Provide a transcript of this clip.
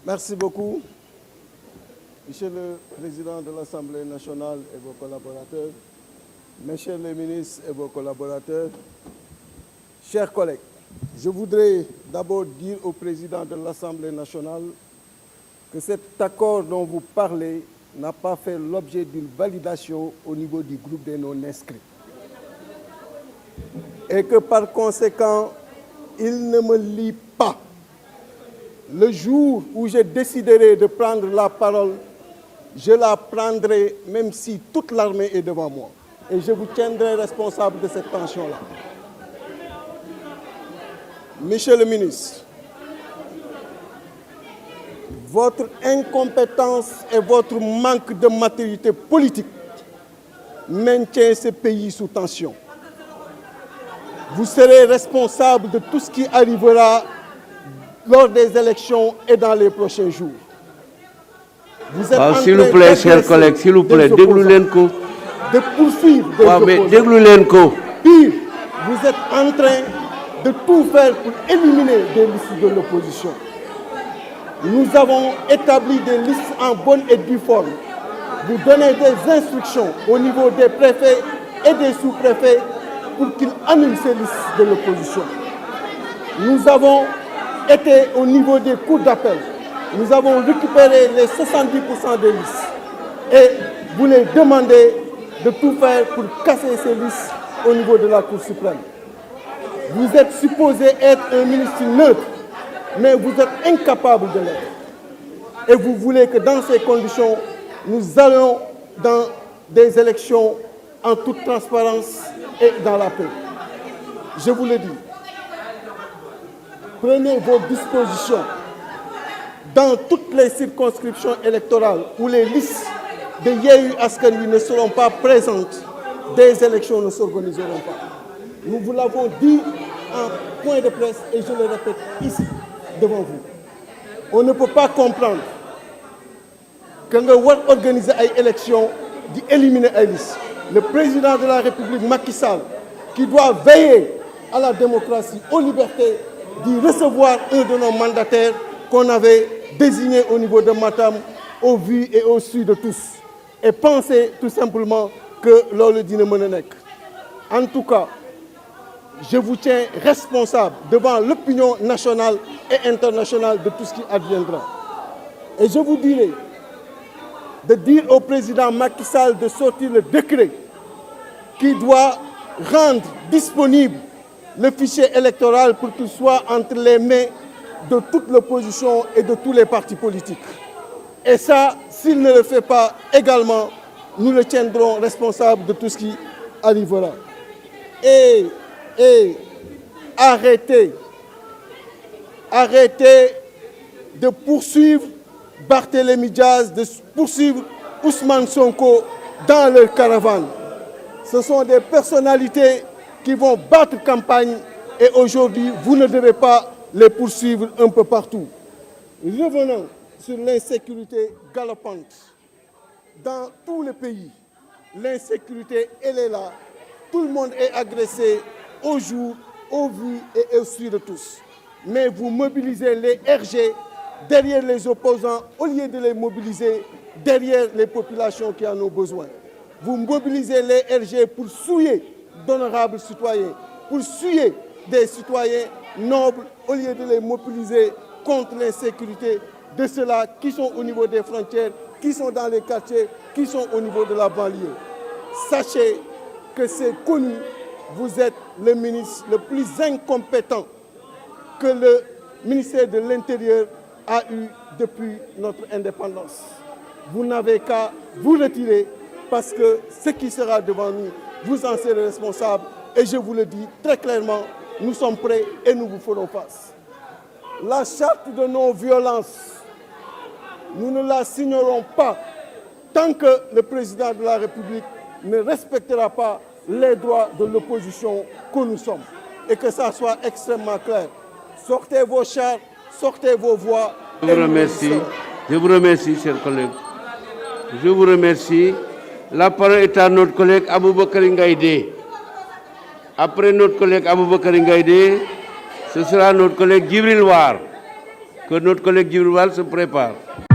Merci beaucoup, Monsieur le Président de l'Assemblée nationale et vos collaborateurs, Messieurs les ministres et vos collaborateurs, chers collègues. Je voudrais d'abord dire au Président de l'Assemblée nationale que cet accord dont vous parlez n'a pas fait l'objet d'une validation au niveau du groupe des non-inscrits. Et que par conséquent, il ne me lie pas. Le jour où je déciderai de prendre la parole, je la prendrai même si toute l'armée est devant moi. Et je vous tiendrai responsable de cette tension-là. Monsieur le ministre, votre incompétence et votre manque de maturité politique maintient ce pays sous tension. Vous serez responsable de tout ce qui arrivera lors des élections et dans les prochains jours. Vous êtes s'il vous plaît, chers collègues, s'il vous plaît, déglu-leen-ko. De poursuivre des opposants. Déglu-leen-ko. Pire, vous êtes en train de tout faire pour éliminer des listes de l'opposition. Nous avons établi des listes en bonne et due forme. Vous donnez des instructions au niveau des préfets et des sous-préfets pour qu'ils annulent ces listes de l'opposition. Nous avons été au niveau des cours d'appel. Nous avons récupéré les 70% des listes. Et vous les demandez de tout faire pour casser ces listes au niveau de la Cour suprême. Vous êtes supposé être un ministre neutre, mais vous êtes incapable de l'être. Et vous voulez que dans ces conditions, nous allons dans des élections en toute transparence et dans la paix. Je vous le dis, prenez vos dispositions dans toutes les circonscriptions électorales où les listes de Yewwi Askan Wi ne seront pas présentes, des élections ne s'organiseront pas. Nous vous l'avons dit en point de presse et je le répète ici, devant vous. On ne peut pas comprendre que nga war organiser ay élections di éliminer ay listes. Le président de la République, Macky Sall, qui doit veiller à la démocratie, aux libertés, d'y recevoir un de nos mandataires qu'on avait désigné au niveau de Matam, au vu et au su de tous. Et penser tout simplement que loolu dina mën a nekk. En tout cas, je vous tiens responsable devant l'opinion nationale et internationale de tout ce qui adviendra. Et je vous dirai de dire au président Macky Sall de sortir le décret qui doit rendre disponible le fichier électoral pour qu'il soit entre les mains de toute l'opposition et de tous les partis politiques. Et ça, s'il ne le fait pas également, nous le tiendrons responsable de tout ce qui arrivera. Et arrêtez de poursuivre Barthélémy Diaz, de poursuivre Ousmane Sonko dans leur caravane. Ce sont des personnalités qui vont battre campagne et aujourd'hui, vous ne devez pas les poursuivre un peu partout. Revenons sur l'insécurité galopante. Dans tout le pays, l'insécurité, elle est là. Tout le monde est agressé au jour, au vu et au su de tous. Mais vous mobilisez les RG derrière les opposants au lieu de les mobiliser derrière les populations qui en ont besoin. Vous mobilisez les RG pour souiller d'honorables citoyens, pour souiller des citoyens nobles au lieu de les mobiliser contre l'insécurité de ceux-là qui sont au niveau des frontières, qui sont dans les quartiers, qui sont au niveau de la banlieue. Sachez que c'est connu, vous êtes le ministre le plus incompétent que le ministère de l'Intérieur a eu depuis notre indépendance. Vous n'avez qu'à vous retirer parce que ce qui sera devant nous, vous en serez responsable. Et je vous le dis très clairement, nous sommes prêts et nous vous ferons face. La charte de non-violence, nous ne la signerons pas tant que le président de la République ne respectera pas les droits de l'opposition que nous sommes. Et que ça soit extrêmement clair. Sortez vos chars, sortez vos voix. Je vous remercie, chers collègues. Je vous remercie. La parole est à notre collègue Aboubakary Ngaïdé. Après notre collègue Aboubakary Ngaïdé, ce sera notre collègue Djibril War. que notre collègue Djibril Fall se prépare.